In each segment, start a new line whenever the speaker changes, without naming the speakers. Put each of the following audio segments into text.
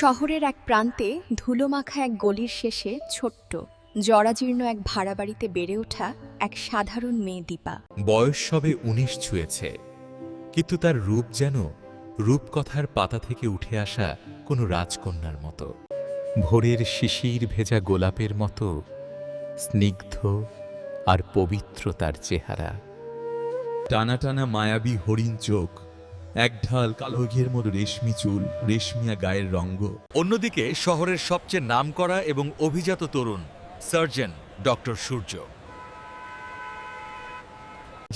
শহরের এক প্রান্তে ধুলোমাখা এক গলির শেষে ছোট্ট জরাজীর্ণ এক ভাড়া বাড়িতে বেড়ে ওঠা এক সাধারণ মেয়ে দীপা।
বয়স সবে ১৯ ছুঁয়েছে, কিন্তু তার রূপ যেন রূপকথার পাতা থেকে উঠে আসা কোনো রাজকন্যার মতো। ভোরের শিশির ভেজা গোলাপের মতো স্নিগ্ধ আর পবিত্র তার চেহারা। টানা টানা মায়াবী হরিণ চোখ, এক ঢাল কালো ঘের মতো রেশমি চুল, রেশমিয়া গায়ের রঙ্গ। অন্যদিকে শহরের সবচেয়ে নামকরা এবং অভিজাত তরুণ সার্জন ডক্টর সূর্য।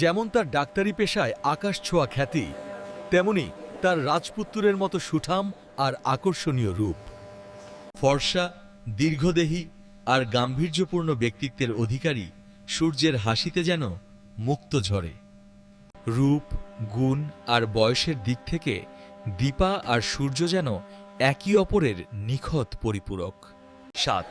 যেমন তার ডাক্তারি পেশায় আকাশ ছোঁয়া খ্যাতি, তেমনি তার রাজপুত্রের মতো সুঠাম আর আকর্ষণীয় রূপ। ফর্সা, দীর্ঘদেহী আর গাম্ভীর্যপূর্ণ ব্যক্তিত্বের অধিকারী সূর্যের হাসিতে যেন মুক্ত ঝরে। রূপ, গুণ আর বয়সের দিক থেকে দীপা আর সূর্য যেন একে অপরের নিখত পরিপূরক। ৭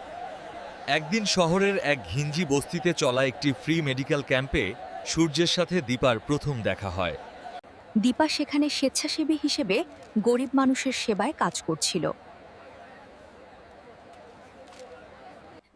একদিন শহরের এক ঘিঞ্জি বস্তিতে চলা একটি ফ্রি মেডিকেল ক্যাম্পে সূর্যের সাথে দীপার প্রথম দেখা হয়।
দীপা সেখানে স্বেচ্ছাসেবী হিসেবে গরিব মানুষের সেবায় কাজ করছিল।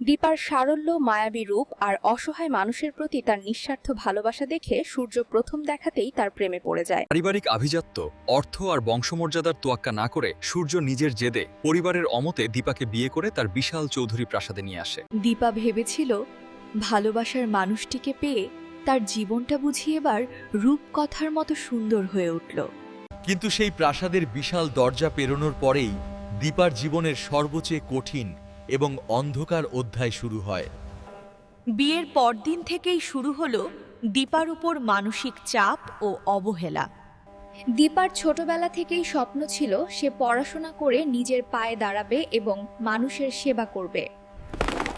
দীপার সারল্য, মায়াবী রূপ আর অসহায় মানুষের প্রতি তার নিঃস্বার্থ ভালোবাসা দেখে সূর্য প্রথম দেখাতেই তার প্রেমে পড়ে যায়।
পারিবারিক আভিজাত্য, অর্থ আর বংশমর্যাদার তোয়াক্কা না করে সূর্য নিজের জেদে পরিবারের অমতে দীপাকে বিয়ে করে তার বিশাল চৌধুরী প্রাসাদে নিয়ে আসে।
দীপা ভেবেছিল ভালোবাসার মানুষটিকে পেয়ে তার জীবনটা বুঝি এবার রূপকথার মতো সুন্দর হয়ে উঠল।
কিন্তু সেই প্রাসাদের বিশাল দরজা পেরোনোর পরেই দীপার জীবনের সর্বচেয়ে কঠিন এবং অন্ধকার অধ্যায় শুরু হয়।
বিয়ের পরদিন থেকেই শুরু হলো দীপার উপর মানসিক চাপ ও অবহেলা। দীপার ছোটবেলা থেকেই স্বপ্ন ছিল সে পড়াশোনা করে নিজের পায়ে দাঁড়াবে এবং মানুষের সেবা করবে।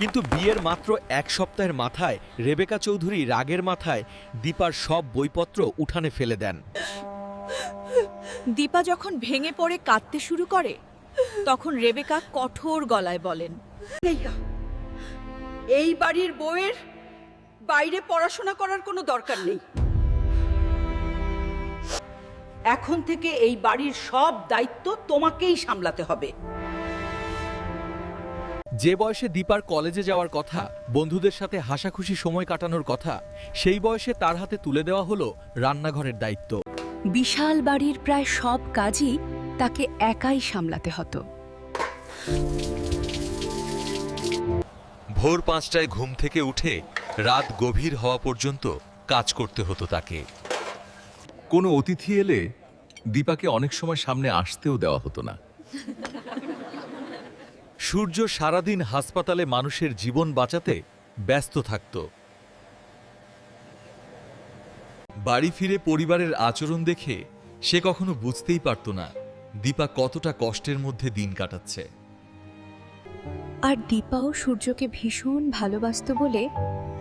কিন্তু বিয়ের মাত্র এক সপ্তাহের মাথায় রেবেকা চৌধুরী রাগের মাথায় দীপার সব বইপত্র উঠানে ফেলে দেন।
দীপা যখন ভেঙে পড়ে কাঁদতে শুরু করে তখন রেবেকা কঠোর গলায় বলেন,
এই বাড়ির বউয়ের বাইরে পড়াশোনা করার কোনো দরকার নেই। এখন থেকে এই বাড়ির সব দায়িত্ব তোমাকেই সামলাতে হবে।
যে বয়সে দীপার কলেজে যাওয়ার কথা, বন্ধুদের সাথে হাসাখুশি সময় কাটানোর কথা, সেই বয়সে তার হাতে তুলে দেওয়া হলো রান্নাঘরের দায়িত্ব।
বিশাল বাড়ির প্রায় সব কাজই তাকে একাই সামলাতে হতো।
ভোর ৫টায় ঘুম থেকে উঠে রাত গভীর হওয়া পর্যন্ত কাজ করতে হতো তাকে।
কোনো অতিথি এলে দীপাকে অনেক সময় সামনে আসতেও দেওয়া হতো না।
সূর্য সারাদিন হাসপাতালে মানুষের জীবন বাঁচাতে ব্যস্ত থাকত। বাড়ি ফিরে পরিবারের আচরণ দেখে সে কখনো বুঝতেই পারত না দীপা কতটা কষ্টের মধ্যে দিন কাটাচ্ছে।
আর দীপাও সূর্যকে ভীষণ ভালোবাসত বলে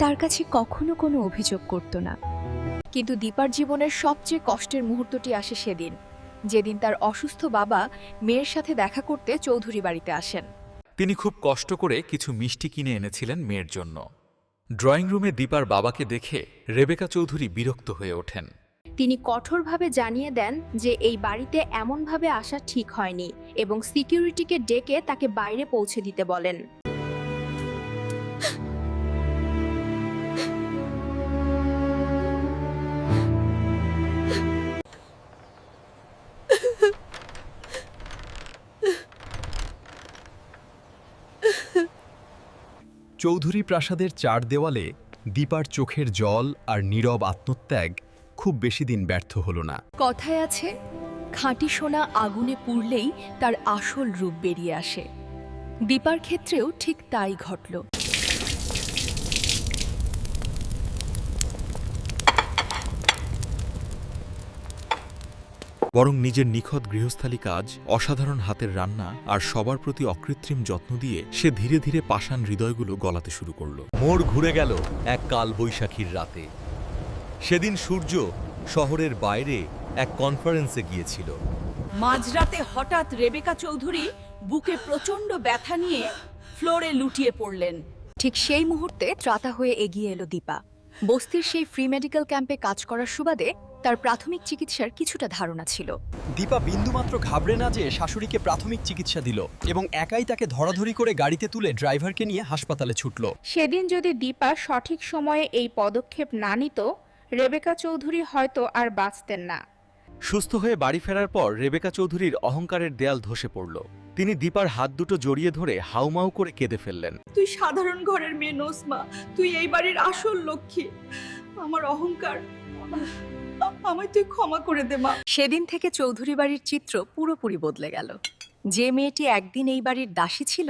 তার কাছে কখনো কোনো অভিযোগ করত না। কিন্তু দীপার জীবনের সবচেয়ে কষ্টের মুহূর্তটি আসে সেদিন, যেদিন তার অসুস্থ বাবা মেয়ের সাথে দেখা করতে চৌধুরী বাড়িতে আসেন।
তিনি খুব কষ্ট করে কিছু মিষ্টি কিনে এনেছিলেন মেয়ের জন্য। ড্রয়িং রুমে দীপার বাবাকে দেখে রেবেকা চৌধুরী বিরক্ত হয়ে ওঠেন।
তিনি কঠোরভাবে জানিয়ে দেন যে এই বাড়িতে এমনভাবে আসা ঠিক হয়নি এবং সিকিউরিটিকে ডেকে তাকে বাইরে পৌঁছে দিতে বলেন।
চৌধুরী প্রাসাদের চার দেওয়ালে দীপার চোখের জল আর নীরব আত্মত্যাগ খুব বেশি দিন ব্যর্থ হল না।
কথায় আছে, খাঁটি সোনা আগুনে পুড়লেই তার আসল রূপ বেরিয়ে আসে। দীপার ক্ষেত্রেও ঠিক তাই ঘটল।
বরং নিজের নিখৎ গৃহস্থালী কাজ, অসাধারণ হাতের রান্না আর সবার প্রতি অকৃত্রিম যত্ন দিয়ে সে ধীরে ধীরে পাষাণ হৃদয়গুলো গলাতে শুরু করল। মোড় ঘুরে গেল এক কাল বৈশাখীর রাতে। সেদিন সূর্য শহরের বাইরে এক কনফারেন্সে গিয়েছিল।
মাঝরাতে হঠাৎ রেবেকা চৌধুরী বুকে প্রচণ্ড ব্যথা নিয়ে ফ্লোরে লুটিয়ে পড়লেন।
ঠিক সেই মুহূর্তে ত্রাতা হয়ে এগিয়ে এলো দীপা। বস্তির সেই ফ্রি মেডিকেল ক্যাম্পে কাজ করার সুবাদে তার প্রাথমিক চিকিৎসার কিছুটা ধারণা ছিল।
দীপা বিন্দুমাত্র ঘাবড়ে না যে শাশুড়িকে প্রাথমিক চিকিৎসা দিল এবং একাই তাকে ধরাধরি করে গাড়িতে তুলে ড্রাইভারকে নিয়ে হাসপাতালে ছুটল।
সেদিন যদি দীপা সঠিক সময়ে এই পদক্ষেপ না নিত, রেবেকা চৌধুরী হয়তো আর বাঁচতেন না।
সুস্থ হয়ে বাড়ি ফেরার পর রেবেকা চৌধুরীর অহংকারের দেয়াল ধসে পড়ল। তিনি দীপার হাত দুটো জড়িয়ে ধরে হাউমাউ করে কেঁদে ফেললেন।
তুই সাধারণ ঘরের মেয়ে নোস মা, তুই এই বাড়ির আসল লক্ষ্মী। আমার অহংকার, আমায় তুই ক্ষমা করে দে মা।
সেদিন থেকে চৌধুরী বাড়ির চিত্র পুরোপুরি বদলে গেল। যে মেয়েটি একদিন এই বাড়ির দাসী ছিল,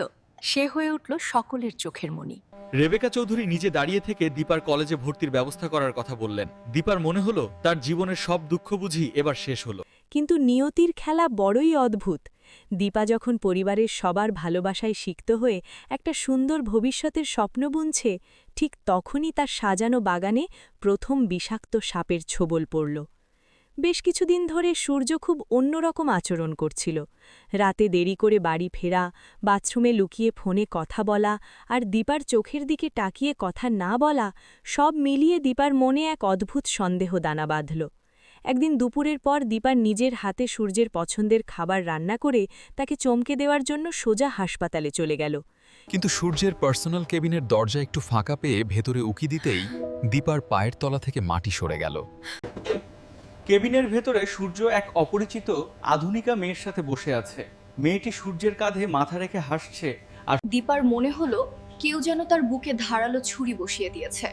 সে হয়ে উঠল সকলের চোখের মণি।
রেবেকা চৌধুরী নিজে দাঁড়িয়ে থেকে দীপার কলেজে ভর্তির ব্যবস্থা করার কথা বললেন। দীপার মনে হলো তার জীবনের সব দুঃখ বুঝি এবার শেষ হলো।
কিন্তু নিয়তির খেলা বড়ই অদ্ভুত। দীপা যখন পরিবারের সবার ভালোবাসায় সিক্ত হয়ে একটা সুন্দর ভবিষ্যতের স্বপ্ন বুনছে, ঠিক তখনই তার সাজানো বাগানে প্রথম বিষাক্ত সাপের ছোবল পড়ল। বেশ কিছুদিন ধরে সূর্য খুব অন্যরকম আচরণ করছিল। রাতে দেরি করে বাড়ি ফেরা, বাথরুমে লুকিয়ে ফোনে কথা বলা আর দীপার চোখের দিকে তাকিয়ে কথা না বলা, সব মিলিয়ে দীপার মনে এক অদ্ভুত সন্দেহ দানা বাঁধল। একদিন দুপুরের পর দীপার নিজের হাতে সূর্যের পছন্দের খাবার রান্না করে তাকে চমকে দেওয়ার জন্য সোজা হাসপাতালে চলে গেল।
কিন্তু সূর্যের পার্সোনাল কেবিনের দরজা একটু ফাঁকা পেয়ে ভেতরে উকি দিতেই দীপার পায়ের তলা থেকে মাটি সরে গেল।
কেবিনের ভেতরে সূর্য এক অপরিচিত আধুনিকা মেয়ের সাথে বসে আছে। মেয়েটি সূর্যের কাঁধে মাথা রেখে হাসছে আর
দীপার মনে হলো কেউ যেন তার বুকে ধারালো ছুরি বসিয়ে দিয়েছে।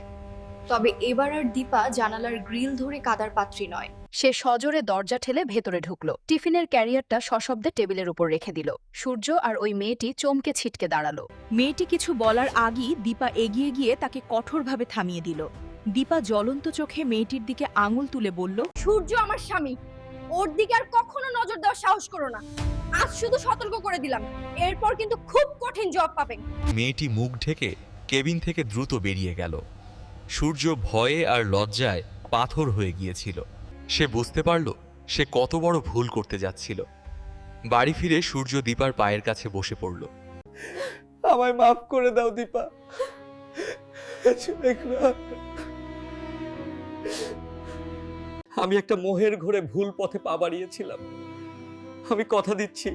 তবে এবার আর দীপা জানালার গ্রিল ধরে কাদার পাত্রী নয়। সে সজোরে দরজা ঠেলে ভেতরে ঢুকলো। টিফিনের ক্যারিয়ারটা সশব্দে টেবিলের উপর রেখে দিল। সূর্য আর ওই মেয়েটি চমকে ছিটকে দাঁড়ালো।
মেয়েটি কিছু বলার আগেই দীপা এগিয়ে গিয়ে তাকে কঠোরভাবে থামিয়ে দিল। দীপা জ্বলন্ত চোখে মেয়েটির দিকে আঙুল তুলে বলল,
সূর্য আমার স্বামী, ওর দিকে আর কখনো নজর দেওয়ার সাহস করো না। আজ শুধু সতর্ক করে দিলাম, এরপর কিন্তু খুব কঠিন জবাব পাবেন।
মেয়েটি মুখ ঢেকে কেবিন থেকে দ্রুত বেরিয়ে গেল। সূর্য ভয়ে আর লজ্জায় পাথর হয়ে গিয়েছিল। সে বুঝতে পারল সে কত বড় ভুল করতে যাচ্ছিল। বাড়ি ফিরে সূর্য দীপার পায়ের কাছে বসে পড়ল।
আমায় মাফ করে দাও দীপা। আমি একটা মোহের ঘোরে ভুল পথে পা বাড়িয়েছিলাম। আমি কথা দিচ্ছি,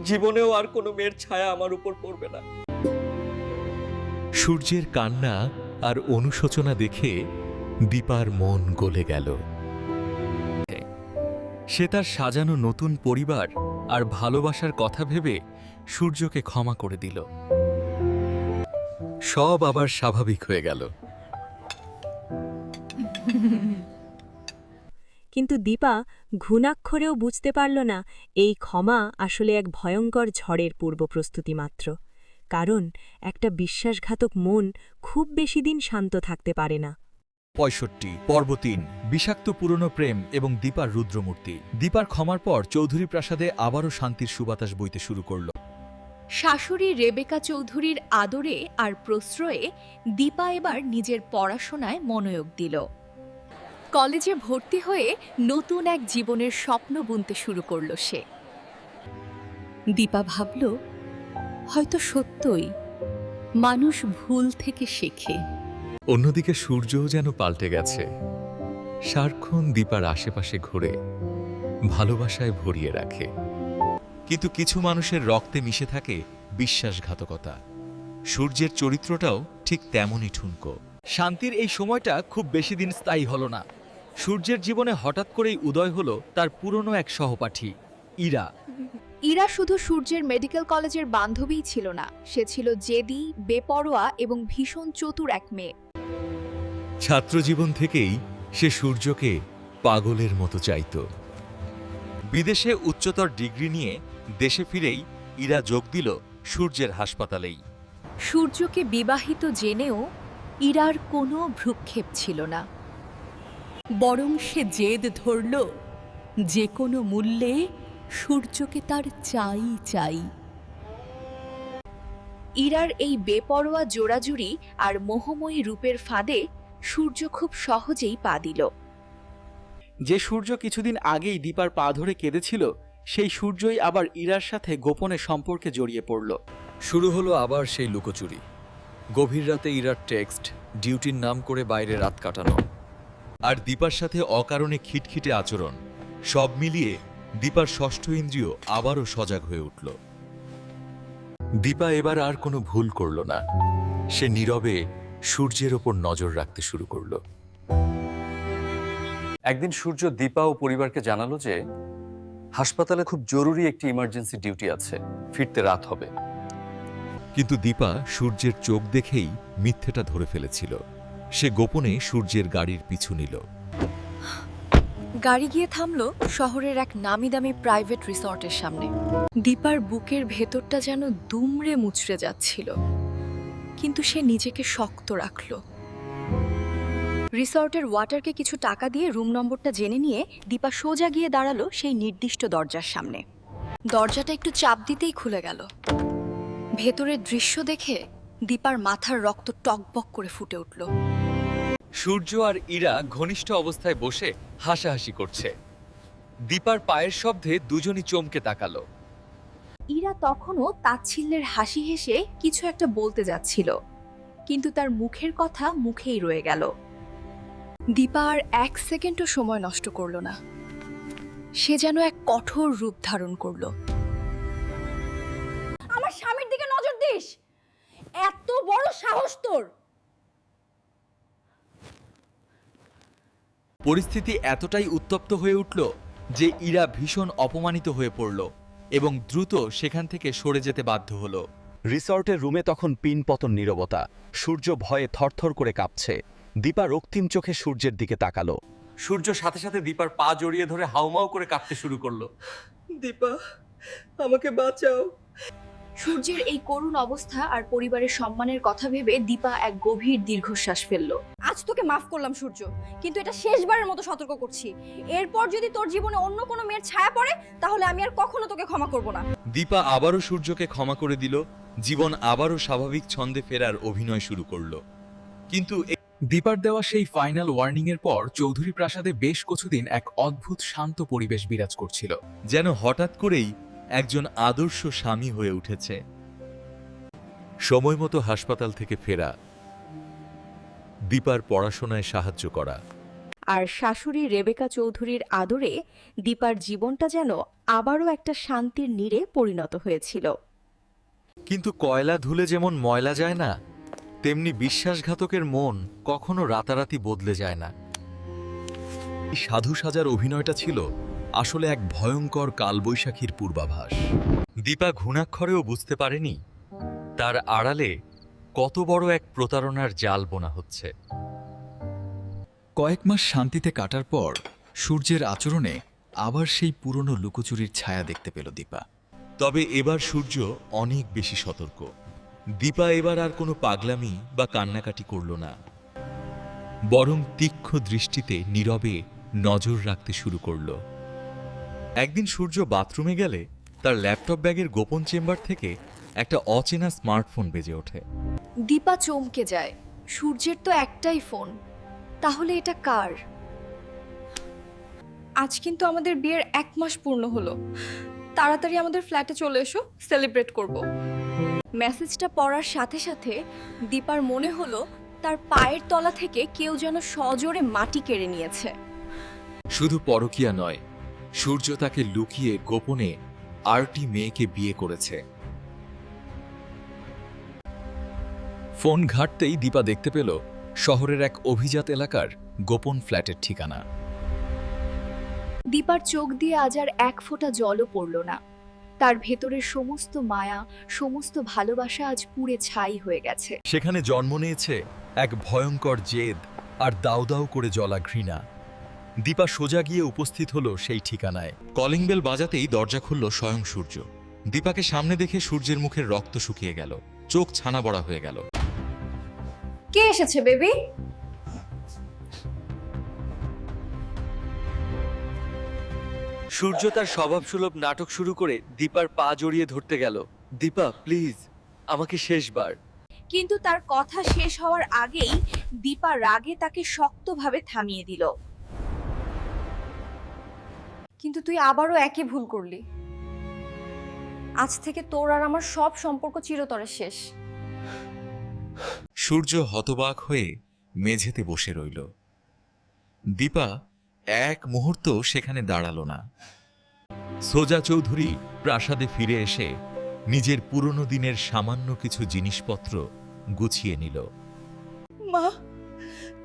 জীবনেও আর কোনো মেয়ের ছায়া আমার উপর পড়বে না।
সূর্যের কান্না আর অনুশোচনা দেখে দীপার মন গলে গেল। সে তার সাজানো নতুন পরিবার আর ভালোবাসার কথা ভেবে সূর্যকে ক্ষমা করে দিল। সব আবার স্বাভাবিক হয়ে গেল।
কিন্তু দীপা ঘুণাক্ষরেও বুঝতে পারল না এই ক্ষমা আসলে এক ভয়ঙ্কর ঝড়ের পূর্বপ্রস্তুতি মাত্র। কারণ একটা বিশ্বাসঘাতক মন খুব বেশি দিন শান্ত থাকতে পারে না।
65 পর্ব 3 বিষাক্ত পুরনো প্রেম এবং দীপার রুদ্রমূর্তি। দীপার ক্ষমার পর চৌধুরী প্রাসাদে আবারও শান্তির সুবাতাস বইতে শুরু করল।
শাশুড়ি রেবেকা চৌধুরীর আদরে আর প্রশ্রয়ে দীপা এবার নিজের পড়াশোনায় মনোযোগ দিল। কলেজে ভর্তি হয়ে নতুন এক জীবনের স্বপ্ন বুনতে শুরু করল সে। দীপা ভাবল, হয়তো সত্যই মানুষ ভুল থেকে শেখে।
অন্যদিকে সূর্যও যেন পাল্টে গেছে। সারাক্ষণ দীপার আশেপাশে ঘুরে ভালোবাসায় ভরিয়ে রাখে। কিন্তু কিছু মানুষের রক্তে মিশে থাকে বিশ্বাসঘাতকতা। সূর্যের চরিত্রটাও ঠিক তেমনই ঠুনকো।
শান্তির এই সময়টা খুব বেশি দিন স্থায়ী হলো না। সূর্যের জীবনে হঠাৎ করেই উদয় হলো তার পুরনো এক সহপাঠী ইরা।
ইরা শুধু সূর্যের মেডিকেল কলেজের বান্ধবীই ছিল না, সে ছিল জেদি, বেপরোয়া এবং ভীষণ চতুর এক মেয়ে।
ছাত্রজীবন থেকেই সে সূর্যকে পাগলের মতো চাইত। বিদেশে উচ্চতর ডিগ্রি নিয়ে দেশে ফিরেই ইরা যোগ দিল সূর্যের হাসপাতালেই।
সূর্যকে বিবাহিত জেনেও ইরার কোনো ভ্রুক্ষেপ ছিল না, বরং সে জেদ ধরল যে কোনো মূল্যে সূর্যকে তার চাই চাই। ইরার এই বেপরোয়া জোড়াজুড়ি আর মোহময়ী রূপের ফাঁদে সূর্য খুব সহজেই পা দিল।
যে সূর্য কিছুদিন আগেই দীপার পা ধরে কেঁদেছিল, সেই সূর্যই আবার ইরার সাথে গোপনে সম্পর্কে জড়িয়ে পড়ল।
শুরু হলো আবার সেই লুকোচুরি। গভীর রাতে ইরার টেক্সট, ডিউটির নাম করে বাইরে রাত কাটানো।
আর দীপার সাথে অকারণে খিটখিটে আচরণ, সব মিলিয়ে দীপার ষষ্ঠ ইন্দ্রিয় আবারও সজাগ হয়ে উঠল।
দীপা এবার আর কোনো ভুল করল না। সে নীরবে সূর্যের ওপর নজর রাখতে শুরু করল।
একদিন সূর্য দীপা ও পরিবারকে জানালো যে হাসপাতালে খুব জরুরি একটি ইমার্জেন্সি ডিউটি আছে, ফিরতে রাত হবে।
কিন্তু দীপা সূর্যের চোখ দেখেই মিথ্যেটা ধরে ফেলেছিল। সে গোপনে সূর্যের গাড়ির পিছু নিল।
গাড়ি গিয়ে থামলো শহরের এক নামিদামি প্রাইভেট রিসর্টের সামনে। দীপার বুকের ভেতরটা যেন দুমড়ে মুচড়ে যাচ্ছিল, কিন্তু সে নিজেকে শক্ত রাখল। রিসর্টের ওয়াটারকে কিছু টাকা দিয়ে রুম নম্বরটা জেনে নিয়ে দীপা সোজা গিয়ে দাঁড়ালো সেই নির্দিষ্ট দরজার সামনে। দরজাটা একটু চাপ দিতেই খুলে গেল। ভেতরের দৃশ্য দেখে দীপার মাথার রক্ত টকবক করে ফুটে উঠল।
সূর্য আর ইরা ঘনিষ্ঠ অবস্থায় বসে হাসাহাসি করছে। দীপার পায়ের শব্দে দুজনই চমকে তাকালো।
ইরা তখনও তাচ্ছিল্যের হাসি হেসে কিছু একটা বলতে যাচ্ছিল, কিন্তু তার মুখের কথা মুখেই রয়ে গেল। দীপা আর এক সেকেন্ডও সময় নষ্ট করল না। সে যেন এক কঠোর রূপ ধারণ করল।
আমার স্বামীর দিকে নজর দিস? এত বড় সাহস তোর!
পরিস্থিতি এতটাই উত্তপ্ত হয়ে উঠল যে ইরা ভীষণ অপমানিত হয়ে পড়ল এবং দ্রুত সেখান থেকে সরে যেতে বাধ্য হলো।
রিসর্টের রুমে তখন পিনপতন নীরবতা। সূর্য ভয়ে থরথর করে কাঁপছে। দীপা রক্তিম চোখে সূর্যের দিকে তাকালো।
সূর্য সাথে সাথে দীপার পা জড়িয়ে ধরে হাউমাউ করে কাঁপতে শুরু করলো।
দীপা, আমাকে বাঁচাও।
সূর্যের এই করুণ অবস্থা আর পরিবারের সম্মানের কথা ভেবে দীপা এক গভীর দীর্ঘশ্বাস ফেলল।
আজ তোকে মাফ করলাম সূর্য, কিন্তু এটা শেষবারের মতো সতর্ক করছি। এরপর যদি তোর জীবনে অন্য কোনো মেয়ের ছায়া পড়ে, তাহলে আমি আর কখনো তোকে ক্ষমা করব না।
দীপা আবারও সূর্যকে ক্ষমা করে দিল। জীবন আবারও স্বাভাবিক ছন্দে ফেরার অভিনয় শুরু করল। কিন্তু
দীপার দেওয়া সেই ফাইনাল ওয়ার্নিং এর পর চৌধুরী প্রাসাদে বেশ কিছুদিন এক অদ্ভুত শান্ত পরিবেশ বিরাজ করছিল।
যেন হঠাৎ করেই একজন আদর্শ স্বামী হয়ে উঠেছে। সময়মতো হাসপাতাল থেকে ফেরা, দীপার পড়াশোনায় সাহায্য করা,
আর শাশুড়ি রেবেকা চৌধুরীর আদরে দীপার জীবনটা যেন আবারও একটা শান্তির নীড়ে পরিণত হয়েছিল।
কিন্তু কয়লা ধুলে যেমন ময়লা যায় না, তেমনি বিশ্বাসঘাতকের মন কখনো রাতারাতি বদলে যায় না।
এই সাধু সাজার অভিনয়টা ছিল আসলে এক ভয়ঙ্কর কালবৈশাখীর পূর্বাভাস।
দীপা ঘুণাক্ষরেও বুঝতে পারেনি তার আড়ালে কত বড় এক প্রতারণার জাল বোনা হচ্ছে।
কয়েক মাস শান্তিতে কাটার পর সূর্যের আচরণে আবার সেই পুরনো লুকোচুরির ছায়া দেখতে পেল দীপা।
তবে এবার সূর্য অনেক বেশি সতর্ক। দীপা এবার আর কোনো পাগলামি বা কান্নাকাটি করল না, বরং তীক্ষ্ণ দৃষ্টিতে নীরবে নজর রাখতে শুরু করল। একদিন সূর্য বাথরুমে গেলে তার ল্যাপটপ ব্যাগের গোপন চেম্বার থেকে একটা অচেনা স্মার্টফোন বেজে ওঠে।
দীপা চমকে যায়। সূর্যের তো একটাই ফোন, তাহলে এটা কার?
আজ কিন্তু আমাদের বিয়ের 1 মাস পূর্ণ হলো। তাড়াতাড়ি আমাদের ফ্ল্যাটে চলে এসো, সেলিব্রেট করব।
মেসেজটা পড়ার সাথে সাথে দীপার মনে হলো তার পায়ের তলা থেকে কেউ যেন সজোরে মাটি কেড়ে নিয়েছে।
শুধু পরকীয়া নয়, সূর্য তাকে লুকিয়ে গোপনে আরটি মেয়েকে বিয়ে করেছে।
ফোন ঘাঁটতেই দীপা দেখতে পেল শহরের এক অভিজাত এলাকার গোপন ফ্ল্যাটের ঠিকানা।
দীপার চোখ দিয়ে আজ আর এক ফোঁটা জলও পড়ল না। তার ভেতরের সমস্ত মায়া, সমস্ত ভালোবাসা আজ পুড়ে ছাই হয়ে গেছে।
সেখানে জন্ম নিয়েছে এক ভয়ঙ্কর জেদ আর দাউ দাউ করে জ্বলা ঘৃণা। দীপা সোজা গিয়ে উপস্থিত হলো সেই ঠিকানায়। কলিং বেল বাজাতেই দরজা খুলল স্বয়ং সূর্য। দীপাকে সামনে দেখে সূর্যের মুখের রক্ত শুকিয়ে গেল, চোখ ছানা বড়া হয়ে গেল।
কে এসেছে বেবি?
সূর্য তার স্বভাবসুলভ নাটক শুরু করে দীপার পা জড়িয়ে ধরতে গেল। দীপা প্লিজ, আমাকে শেষবার।
কিন্তু তার কথা শেষ হওয়ার আগেই দীপা রাগে তাকে শক্তভাবে থামিয়ে দিল।
কিন্তু তুই আবারও একই ভুল করলি। আজ থেকে তোর আর আমার সব সম্পর্ক চিরতরে শেষ।
সূর্য হতবাক হয়ে মেঝেতে বসে রইল।
দীপা এক মুহূর্ত সেখানে দাঁড়ালো না। সোজা চৌধুরী প্রাসাদে ফিরে এসে নিজের পুরনো দিনের সামান্য কিছু জিনিসপত্র গুছিয়ে নিল।
মা,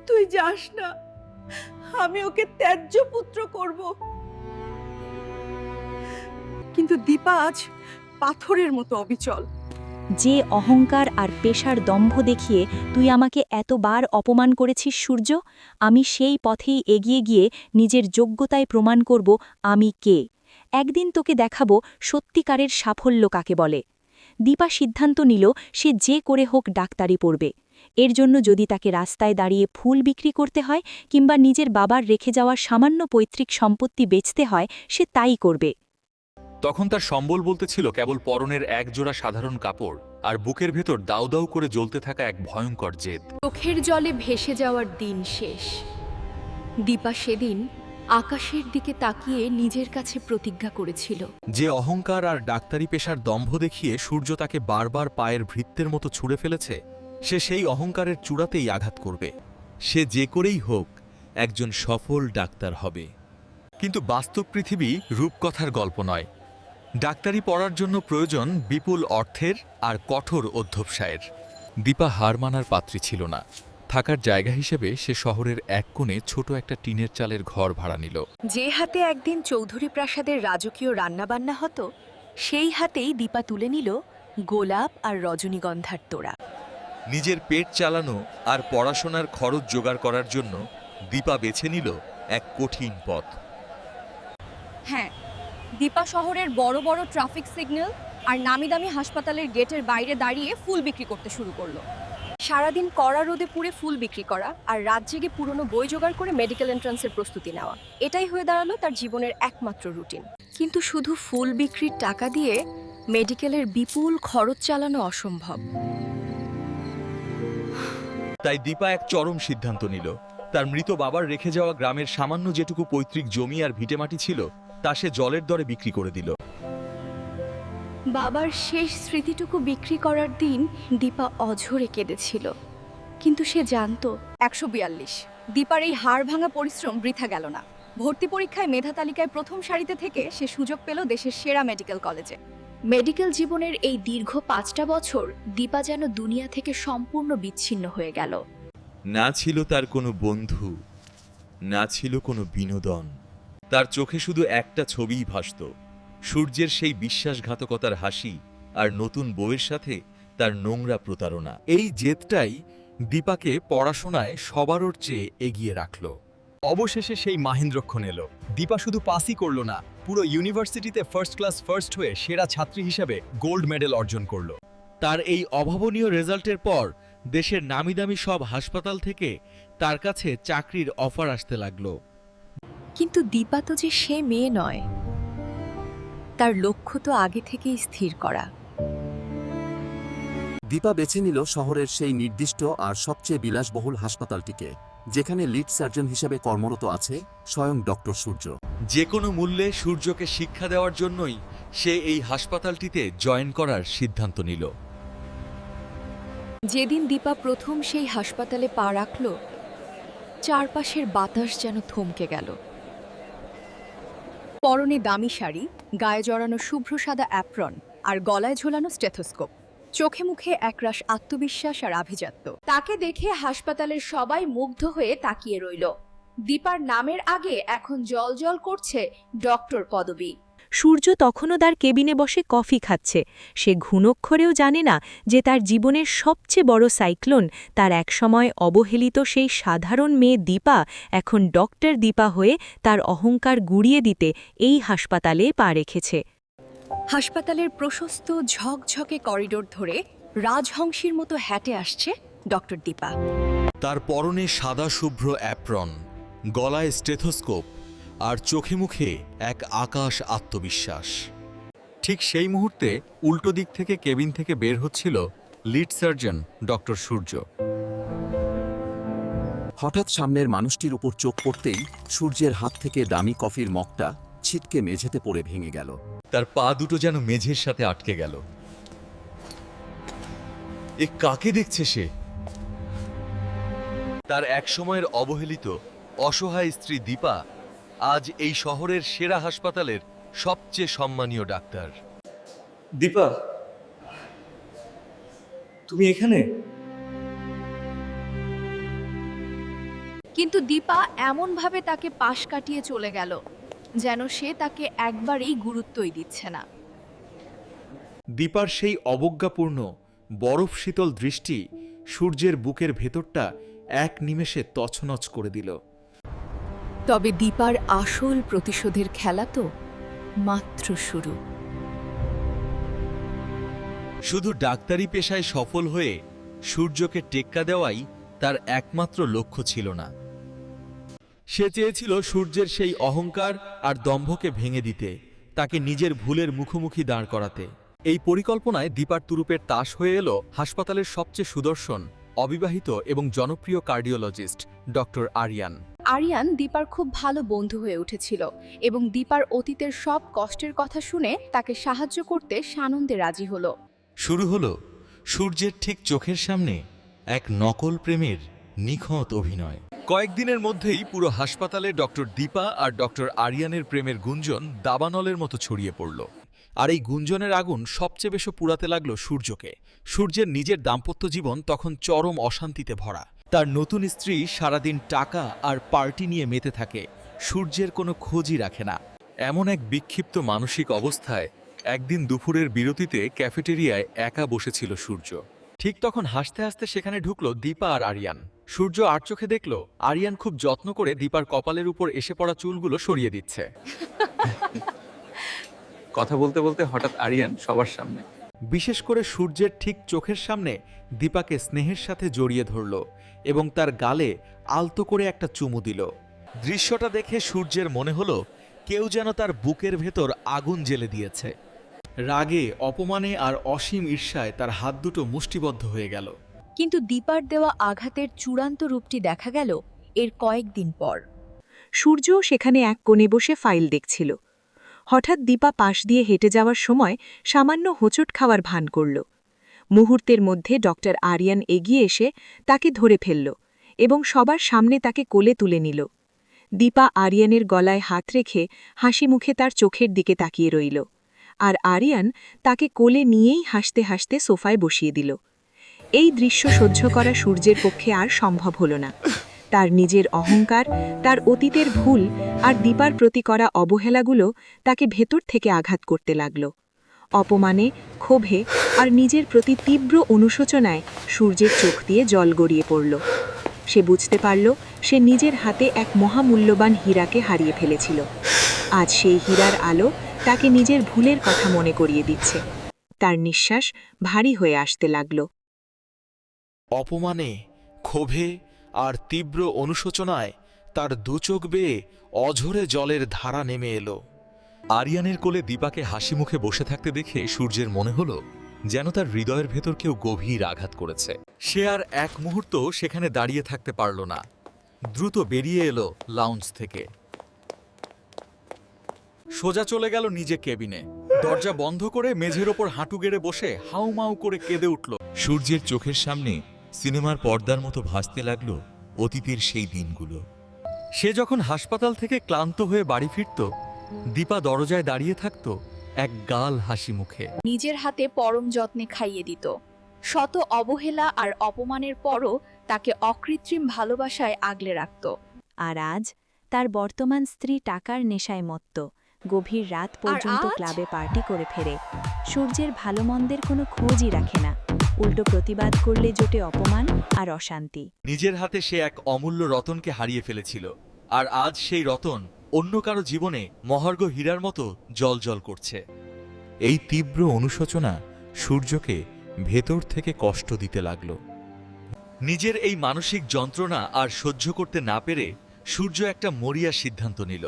তুই যাস না, আমি ওকে ত্যায্য পুত্র করব। কিন্তু দীপা আজ পাথরের মতো অবিচল।
যে অহংকার আর পেশার দম্ভ দেখিয়ে তুই আমাকে এতবার অপমান করেছিস সূর্য, আমি সেই পথেই এগিয়ে গিয়ে নিজের যোগ্যতায় প্রমাণ করব আমি কে। একদিন তোকে দেখাবো সত্যিকারের সাফল্য কাকে বলে। দীপা সিদ্ধান্ত নিল সে যে করে হোক ডাক্তারি পড়বে। এর জন্য যদি তাকে রাস্তায় দাঁড়িয়ে ফুল বিক্রি করতে হয় কিংবা নিজের বাবার রেখে যাওয়া সামান্য পৈতৃক সম্পত্তি বেচতে হয়, সে তাই করবে।
তখন তার সম্বল বলতে ছিল কেবল পরনের এক জোড়া সাধারণ কাপড় আর বুকের ভেতর দাউ দাউ করে জ্বলতে থাকা এক ভয়ঙ্কর জেদ।
চোখের জলে ভেসে যাওয়ার দিন শেষ। দীপা সেদিন আকাশের দিকে তাকিয়ে নিজের কাছে প্রতিজ্ঞা করেছিল,
যে অহংকার আর ডাক্তারি পেশার দম্ভ দেখিয়ে সূর্য তাকে বারবার পায়ের ভৃত্যের মতো ছুঁড়ে ফেলেছে, সে সেই অহংকারের চূড়াতেই আঘাত করবে। সে যে করেই হোক একজন সফল ডাক্তার হবে। কিন্তু বাস্তব পৃথিবী রূপকথার গল্প নয়। ডাক্তারি পড়ার জন্য প্রয়োজন বিপুল অর্থের আর কঠোর অধ্যবসায়ের। দীপা হার মানার পাত্রী ছিল না। থাকার জায়গা হিসেবে সে শহরের এক কোণে ছোট একটা টিনের চালের ঘর ভাড়া নিল।
যে হাতে একদিন চৌধুরী প্রাসাদের রাজকীয় রান্নাবান্না হতো, সেই হাতেই দীপা তুলে নিল গোলাপ আর রজনীগন্ধার তোড়া।
নিজের পেট চালানো আর পড়াশোনার খরচ জোগাড় করার জন্য দীপা বেছে নিল এক কঠিন পথ।
হ্যাঁ, দীপা শহরের বড় বড় ট্রাফিক সিগন্যাল আর নামিদামি হাসপাতালের গেটের বাইরে দাঁড়িয়ে ফুল বিক্রি করতে শুরু করলো।
সারাদিন কড়া রোদে পুড়ে ফুল বিক্রি করা আর রাত জেগে পুরনো বই জোগাড় করে মেডিকেল এন্ট্রান্সের প্রস্তুতি নেওয়া, এটাই হয়ে দাঁড়ালো তার জীবনের একমাত্র রুটিন। কিন্তু শুধু ফুল বিক্রির টাকা দিয়ে মেডিকেলের বিপুল খরচ চালানো অসম্ভব।
তাই দীপা এক চরম সিদ্ধান্ত নিল। তার মৃত বাবার রেখে যাওয়া গ্রামের সামান্য যেটুকু পৈতৃক জমি আর ভিটেমাটি ছিল তা সে জলের দরে বিক্রি করে দিল।
বাবার শেষ স্মৃতিটুকু বিক্রি করার দিন দীপা অঝরে কেঁদেছিল। কিন্তু সে জানতো
142। দীপার এই হাড় ভাঙা পরিশ্রম বৃথা গেল না। ভর্তি পরীক্ষায় মেধা তালিকায় প্রথম সারিতে থেকে সে সুযোগ পেল দেশের সেরা মেডিকেল কলেজে।
মেডিকেল জীবনের এই দীর্ঘ 5টা বছর দীপা যেন দুনিয়া থেকে সম্পূর্ণ বিচ্ছিন্ন হয়ে গেল।
না ছিল তার কোনো বন্ধু, না ছিল কোনো বিনোদন। তার চোখে শুধু একটা ছবিই ভাসত, সূর্যের সেই বিশ্বাসঘাতকতার হাসি আর নতুন বউয়ের সাথে তার নোংরা প্রতারণা। এই জেদটাই দীপাকে পড়াশোনায় সবারও চেয়ে এগিয়ে রাখল।
অবশেষে সেই মাহেন্দ্রক্ষণ এলো। দীপা শুধু পাসই করলো না, পুরো ইউনিভার্সিটিতে ফার্স্ট ক্লাস ফার্স্ট হয়ে সেরা ছাত্রী হিসেবে গোল্ড মেডেল অর্জন করলো।
তার এই অভাবনীয় রেজাল্টের পর দেশের নামিদামি সব হাসপাতাল থেকে তার কাছে চাকরির অফার আসতে লাগলো।
কিন্তু দীপা তো যে সে মেয়ে নয়, তার লক্ষ্য তো আগে থেকেই স্থির করা।
দীপা বেছে নিল শহরের সেই নির্দিষ্ট আর সবচেয়ে বিলাসবহুল হাসপাতালটিকে, যেখানে লিড সার্জন হিসেবে কর্মরত আছে স্বয়ং ডক্টর সূর্য।
যে কোনো মূল্যে সূর্যকে শিক্ষা দেওয়ার জন্যই সে এই হাসপাতালটিতে জয়েন করার সিদ্ধান্ত নিল।
যেদিন দীপা প্রথম সেই হাসপাতালে পা রাখল, চারপাশের বাতাস যেন থমকে গেল। পরনে দামি শাড়ি, গায়ে জড়ানো শুভ্র সাদা অ্যাপ্রন আর গলায় ঝোলানো স্টেথোস্কোপ, চোখে মুখে একরাশ আত্মবিশ্বাস আর আভিজাত্য। তাকে দেখে হাসপাতালের সবাই মুগ্ধ হয়ে তাকিয়ে রইল। দীপার নামের আগে এখন জলজল করছে ডক্টর পদবী।
সূর্য তখনও তার কেবিনে বসে কফি খাচ্ছে। সে ঘুণক্ষরেও জানে না যে তার জীবনের সবচেয়ে বড় সাইক্লোন, তার একসময় অবহেলিত সেই সাধারণ মেয়ে দীপা এখন ডক্টর দীপা হয়ে তার অহংকার গুড়িয়ে দিতে এই হাসপাতালে পা রেখেছে।
হাসপাতালের প্রশস্ত ঝকঝকে করিডোর ধরে রাজহংসীর মতো হেঁটে আসছে ডক্টর দীপা।
তার পরনে সাদা শুভ্র অ্যাপ্রন, গলায় স্টেথোস্কোপ আর চোখে মুখে এক আকাশ আত্মবিশ্বাস।
ঠিক সেই মুহূর্তে উল্টো দিক থেকে কেবিন থেকে বের হচ্ছিল লিড সার্জন ডক্টর সূর্য।
হঠাৎ সামনের মানুষটির উপর চোখ পড়তেই সূর্যের হাত থেকে দামি কফির মগটা ছিটকে মেঝেতে পড়ে ভেঙে গেল।
তার পা দুটো যেন মেঝের সাথে আটকে গেল। এ কাকে দেখছে সে? তার এক সময়ের অবহেলিত
অসহায় স্ত্রী দীপা আজ এই শহরের সেরা হাসপাতালের সবচেয়ে সম্মানীয় ডাক্তার।
দীপা, তুমি এখানে?
কিন্তু দীপা এমনভাবে তাকে পাশ কাটিয়ে চলে গেল যেন সে তাকে একবারেই গুরুত্বই দিচ্ছে না।
দীপার সেই অবজ্ঞাপূর্ণ বরফ শীতল দৃষ্টি সূর্যের বুকের ভেতরটা এক নিমেষে তছনছ করে দিল।
তবে দীপার আসল প্রতিশোধের খেলা তো মাত্র শুরু।
শুধু ডাক্তারি পেশায় সফল হয়ে সূর্যকে টেক্কা দেওয়াই তার একমাত্র লক্ষ্য ছিল না।
সে চেয়েছিল সূর্যের সেই অহংকার আর দম্ভকে ভেঙে দিতে, তাকে নিজের ভুলের মুখোমুখি দাঁড় করাতে।
এই পরিকল্পনায় দীপার তুরুপের তাস হয়ে এলো হাসপাতালের সবচেয়ে সুদর্শন, অবিবাহিত এবং জনপ্রিয় কার্ডিওলজিস্ট ডক্টর আরিয়ান।
আরিয়ান দীপার খুব ভালো বন্ধু হয়ে উঠেছিল এবং দীপার অতীতের সব কষ্টের কথা শুনে তাকে সাহায্য করতে সানন্দে রাজি হলো।
শুরু হলো সূর্যের ঠিক চোখের সামনে এক নকল প্রেমের নিখুঁত অভিনয়। কয়েকদিনের মধ্যেই পুরো হাসপাতালে ডক্টর দীপা আর ডক্টর আরিয়ানের প্রেমের গুঞ্জন দাবানলের মতো ছড়িয়ে পড়ল।
আর এই গুঞ্জনের আগুন সবচেয়ে বেশি পুড়াতে লাগলো সূর্যকে। সূর্যের নিজের দাম্পত্য জীবন তখন চরম অশান্তিতে ভরা। তার নতুন স্ত্রী সারাদিন টাকা আর পার্টি নিয়ে মেতে থাকে, সূর্যের কোনো খোঁজই রাখে না।
এমন এক বিক্ষিপ্ত মানসিক অবস্থায় একদিন দুপুরের বিরতিতে ক্যাফেটেরিয়ায় একা বসেছিল সূর্য।
ঠিক তখন হাসতে হাসতে সেখানে ঢুকলো দীপা আর আরিয়ান। সূর্য আর চোখে দেখল আরিয়ান খুব যত্ন করে দীপার কপালের উপর এসে পড়া চুলগুলো সরিয়ে দিচ্ছে।
কথা বলতে বলতে হঠাৎ আরিয়ান সবার সামনে,
বিশেষ করে সূর্যের ঠিক চোখের সামনে দীপাকে স্নেহের সাথে জড়িয়ে ধরল এবং তার গালে আলতো করে একটা চুমু দিল। দৃশ্যটা দেখে সূর্যের মনে হলো কেউ যেন তার বুকের ভেতর আগুন জ্বেলে দিয়েছে। রাগে, অপমানে আর অসীম ঈর্ষায় তার হাত দুটো মুষ্টিবদ্ধ হয়ে গেল।
কিন্তু দীপার দেওয়া আঘাতের চূড়ান্ত রূপটি দেখা গেল এর কয়েকদিন পর।
সূর্যও সেখানে এক কোণে বসে ফাইল দেখছিল। হঠাৎ দীপা পাশ দিয়ে হেঁটে যাওয়ার সময় সামান্য হোঁচট খাওয়ার ভান করল। মুহূর্তের মধ্যে ডক্টর আরিয়ান এগিয়ে এসে তাকে ধরে ফেলল এবং সবার সামনে তাকে কোলে তুলে নিল। দীপা আরিয়ানের গলায় হাত রেখে হাসি মুখে তার চোখের দিকে তাকিয়ে রইল, আর আরিয়ান তাকে কোলে নিয়েই হাসতে হাসতে সোফায় বসিয়ে দিল। এই দৃশ্য সহ্য করা সূর্যের পক্ষে আর সম্ভব হল না। তার নিজের অহংকার, তার অতীতের ভুল আর দীপার প্রতি করা অবহেলাগুলো তাকে ভেতর থেকে আঘাত করতে লাগল। অপমানে, ক্ষোভে আর নিজের প্রতি তীব্র অনুশোচনায় সূর্যের চোখ দিয়ে জল গড়িয়ে পড়ল। সে বুঝতে পারল সে নিজের হাতে এক মহামূল্যবান হীরাকে হারিয়ে ফেলেছিল। আজ সেই হীরার আলো তাকে নিজের ভুলের কথা মনে করিয়ে দিচ্ছে। তার নিঃশ্বাস ভারী হয়ে আসতে লাগল।
অপমানে, ক্ষোভে আর তীব্র অনুশোচনায় তার দুচোখ বেয়ে অঝরে জলের ধারা নেমে এলো।
আরিয়ানের কোলে দীপাকে হাসি মুখে বসে থাকতে দেখে সূর্যের মনে হলো যেন তার হৃদয়ের ভেতর কেউ গভীর আঘাত করেছে। সে আর এক মুহূর্ত সেখানে দাঁড়িয়ে থাকতে পারল না। দ্রুত বেরিয়ে এলো লাউঞ্জ থেকে।
সোজা চলে গেল নিজে কেবিনে। দরজা বন্ধ করে মেঝের ওপর হাঁটু গেড়ে বসে হাউমাউ করে কেঁদে উঠল।
সূর্যের চোখের সামনে সিনেমার পর্দার মতো ভাসতে লাগলো অতীতের সেই দিনগুলো।
সে যখন হাসপাতাল থেকে ক্লান্ত হয়ে বাড়ি ফিরত, দীপা দরজায় দাঁড়িয়ে থাকত এক গাল হাসি মুখে।
নিজের হাতে পরম যত্নে খাইয়ে দিত। শত অবহেলা আর অপমানের পরও তাকে অকৃত্রিম ভালোবাসায় আগলে রাখত।
আর আজ তার বর্তমান স্ত্রী টাকার নেশায় মত্ত, গভীর রাত পর্যন্ত
আজ?
ক্লাবে পার্টি করে ফেরে। সূর্যের ভালো মন্দের কোনো খোঁজই রাখে না, উল্টো প্রতিবাদ করলে জোটে অপমান আর অশান্তি।
নিজের হাতে সে এক অমূল্য রতনকে হারিয়ে ফেলেছিল, আর আজ সেই রতন অন্য কারো জীবনে মহার্ঘ হীরার মতো জ্বলজ্বল করছে।
এই তীব্র অনুশোচনা সূর্যকে ভেতর থেকে কষ্ট দিতে লাগলো।
নিজের এই মানসিক যন্ত্রণা আর সহ্য করতে না পেরে সূর্য একটা মরিয়া সিদ্ধান্ত নিল।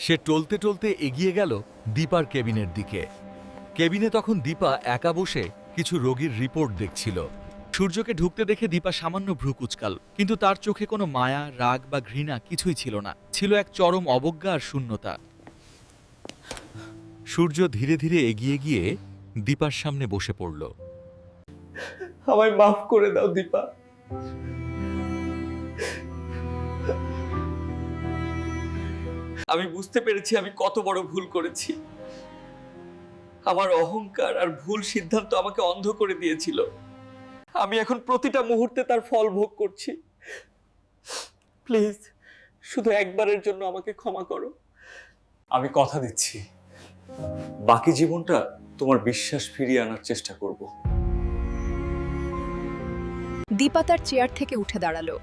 সে টলতে টলতে এগিয়ে গেল দীপার কেবিনের দিকে। কেবিনে তখন দীপা একা বসে কিছু রোগীর রিপোর্ট দেখছিল। সূর্যকে ঢুকতে দেখে দীপা সামান্য ভ্রু কুঁচকাল, কিন্তু তার চোখে কোনো মায়া, রাগ বা ঘৃণা কিছুই ছিল না। ছিল এক চরম অবজ্ঞা আর শূন্যতা।
সূর্য ধীরে ধীরে এগিয়ে গিয়ে দীপার সামনে বসে পড়ল।
আমায় মাফ করে দাও দীপা। আমি বুঝতে পেরেছি আমি কত বড় ভুল করেছি। আমার অহংকার আর ভুল সিদ্ধান্ত আমাকে অন্ধ করে দিয়েছিল। আমি এখন প্রতিটা মুহূর্তে তার ফল ভোগ করছি। প্লিজ শুধু একবারের জন্য আমাকে ক্ষমা করো। আমি কথা দিচ্ছি বাকি জীবনটা তোমার বিশ্বাস ফিরিয়ে আনার চেষ্টা করব।
দীপা তার চেয়ার থেকে উঠে দাঁড়ালো।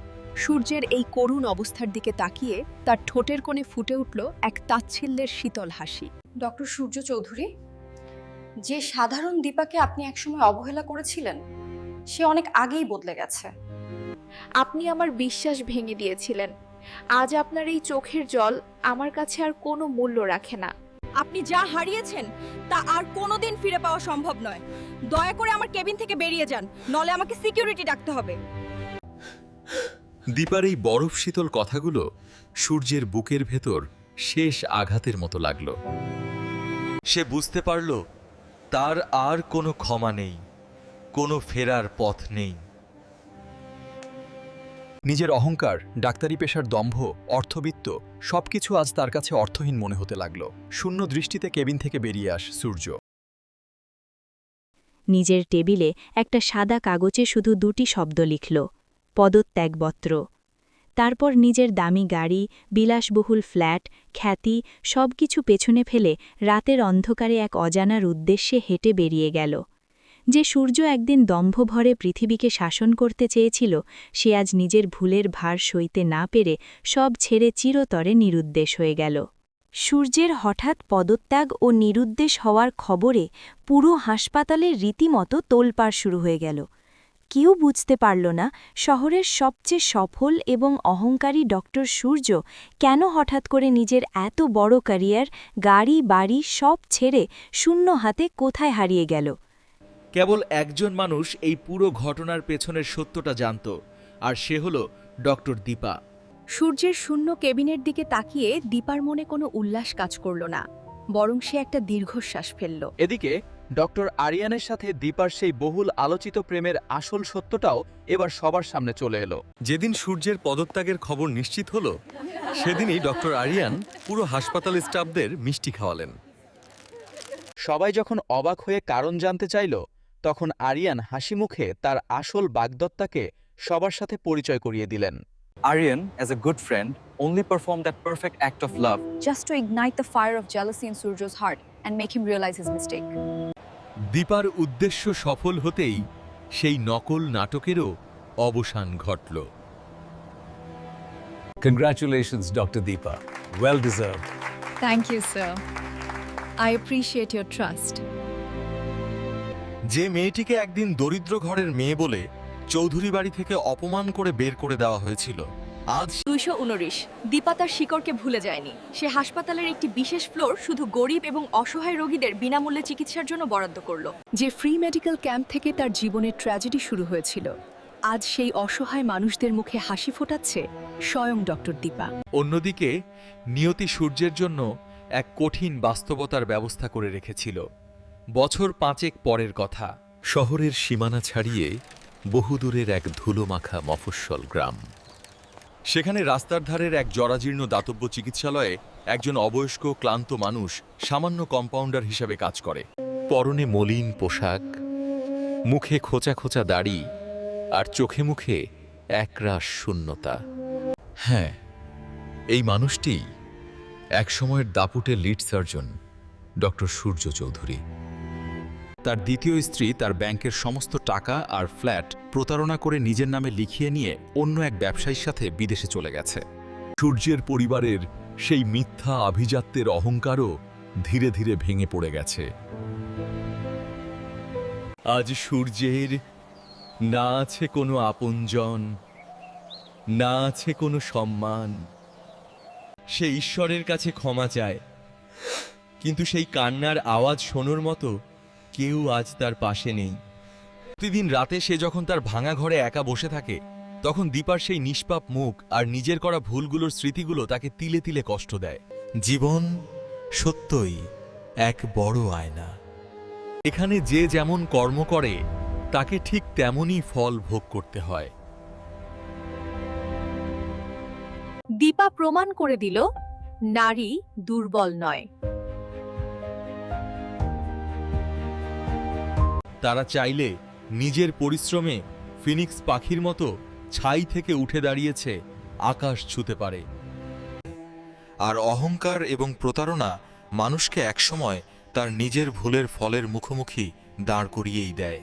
সূর্যের এই করুণ অবস্থার দিকে তাকিয়ে তার ঠোঁটের কোণে ফুটে উঠল এক তাচ্ছিল্যের শীতল হাসি।
ডক্টর সূর্য চৌধুরী, যে সাধারণ দীপাকে আপনি একসময় অবহেলা করেছিলেন সে অনেক আগেই বদলে গেছে।
আপনি আমার বিশ্বাস ভেঙে দিয়েছিলেন। আজ আপনার এই চোখের জল আমার কাছে আর কোনো মূল্য রাখে না।
আপনি যা হারিয়েছেন তা আর কোনোদিন ফিরে পাওয়া সম্ভব নয়। দয়া করে আমার কেবিন থেকে বেরিয়ে যান, নলে আমাকে সিকিউরিটি ডাকতে হবে।
দীপার এই বরফ শীতল কথাগুলো সূর্যের বুকের ভেতর শেষ আঘাতের মতো লাগল। সে বুঝতে পারল তার আর কোনো ক্ষমা নেই, কোনো ফেরার পথ নেই।
নিজের অহংকার, ডাক্তারি পেশার দম্ভ, অর্থবিত্ত সবকিছু আজ তার কাছে অর্থহীন মনে হতে লাগল। শূন্য দৃষ্টিতে কেবিন থেকে বেরিয়ে সূর্য
নিজের টেবিলে একটা সাদা কাগজে শুধু 2টি শব্দ লিখল, পদত্যাগপত্র। তারপর নিজের দামি গাড়ি, বিলাসবহুল ফ্ল্যাট, খ্যাতি সবকিছু পেছনে ফেলে রাতের অন্ধকারে এক অজানার উদ্দেশ্যে হেঁটে বেরিয়ে গেল। যে সূর্য একদিন দম্ভভরে পৃথিবীকে শাসন করতে চেয়েছিল, সে আজ নিজের ভুলের ভার সইতে না পেরে সব ছেড়ে চিরতরে নিরুদ্দেশ হয়ে গেল। সূর্যের হঠাৎ পদত্যাগ ও নিরুদ্দেশ হওয়ার খবরে পুরো হাসপাতালের রীতিমতো তোলপাড় শুরু হয়ে গেল। কেউ বুঝতে পারল না শহরের সবচেয়ে সফল এবং অহংকারী ডক্টর সূর্য কেন হঠাৎ করে নিজের এত বড় ক্যারিয়ার, গাড়ি বাড়ি সব ছেড়ে শূন্য হাতে কোথায় হারিয়ে গেল।
কেবল একজন মানুষ এই পুরো ঘটনার পেছনের সত্যটা জানত, আর সে হল ডক্টর দীপা।
সূর্যের শূন্য কেবিনের দিকে তাকিয়ে দীপার মনে কোনো উল্লাস কাজ করল না, বরং সে একটা দীর্ঘশ্বাস ফেলল।
এদিকে ডক্টর আরিয়ানের সাথে দীপার সেই বহুল আলোচিত প্রেমের আসল সত্যটাও এবার সবার সামনে চলে এলো।
যেদিন সূর্যের পদত্যাগের খবর নিশ্চিত হলো, সেদিনই ডক্টর আরিয়ান পুরো হাসপাতাল স্টাফদের মিষ্টি খাওয়ালেন।
সবাই যখন অবাক হয়ে কারণ জানতে চাইল, তখন আরিয়ান হাসি মুখে তার আসল বাগদত্তাকে সবার সাথে পরিচয় করিয়ে দিলেন।
Aryan, as a good friend, only performed that perfect act of love
Just to ignite the fire of jealousy in Surjo's heart and make him realize his mistake.
দীপার উদ্দেশ্য সফল হতেই সেই নকল নাটকেরও অবসান ঘটল।
Congratulations, Dr. Deepa. Well deserved.
Thank you, sir. I appreciate your trust.
যে মেয়েটিকে একদিন দরিদ্র ঘরের মেয়ে বলে চৌধুরী বাড়ি থেকে অপমান করে বের করে দেওয়া হয়েছিল, আজ
219 দীপা তার শিকড়কে ভুলে যায়নি। সে হাসপাতালের একটি বিশেষ ফ্লোর শুধু গরিব এবং অসহায় রোগীদের বিনামূল্যে চিকিৎসার জন্য বরাদ্দ করল। যে ফ্রি মেডিকেল ক্যাম্প থেকে তার জীবনের ট্র্যাজেডি শুরু হয়েছিল, আজ সেই অসহায় মানুষদের মুখে হাসি ফোটাচ্ছে স্বয়ং ডক্টর দীপা।
অন্যদিকে নিয়তি সূর্যের জন্য এক কঠিন বাস্তবতার ব্যবস্থা করে রেখেছিল। বছর 5 পরের কথা,
শহরের সীমানা ছাড়িয়ে বহুদূরের এক ধুলোমাখা মফস্বল গ্রাম।
সেখানে রাস্তার ধারের এক জরাজীর্ণ দাতব্য চিকিৎসালয়ে একজন অবয়স্ক ক্লান্ত মানুষ সামান্য কম্পাউন্ডার হিসেবে কাজ করে।
পরনে মলিন পোশাক, মুখে খোঁচা খোঁচা দাড়ি, আর চোখে মুখে একরাশ শূন্যতা। হ্যাঁ, এই মানুষটিই একসময়ের দাপুটে লিড সার্জন ডক্টর সূর্য চৌধুরী।
তার দ্বিতীয় স্ত্রী তার ব্যাংকের সমস্ত টাকা আর ফ্ল্যাট প্রতারণা করে নিজের নামে লিখিয়ে নিয়ে অন্য এক ব্যবসায়ীর সাথে বিদেশে চলে গেছে।
সূর্যের পরিবারের সেই মিথ্যা আভিজাত্যের অহংকারও ধীরে ধীরে ভেঙে পড়ে গেছে। আজ সূর্যের না আছে কোনো আপনজন, না আছে কোনো সম্মান। সে ঈশ্বরের কাছে ক্ষমা চায়, কিন্তু সেই কান্নার আওয়াজ শোনার মতো কেউ আজ তার পাশে নেই। প্রতিদিন রাতে সে যখন তার ভাঙা ঘরে একা বসে থাকে, তখন দীপার সেই নিষ্পাপ মুখ আর নিজের করা ভুলগুলোর স্মৃতিগুলো তাকে তিলে তিলে কষ্ট দেয়।
জীবন সত্যই এক বড় আয়না।
এখানে যে যেমন কর্ম করে তাকে ঠিক তেমনই ফল ভোগ করতে হয়।
দীপা প্রমাণ করে দিল নারী দুর্বল নয়।
তারা চাইলে নিজের পরিশ্রমে ফিনিক্স পাখির মতো ছাই থেকে উঠে দাঁড়িয়েছে আকাশ ছুঁতে পারে।
আর অহংকার এবং প্রতারণা মানুষকে একসময় তার নিজের ভুলের ফলের মুখোমুখি দাঁড় করিয়েই দেয়।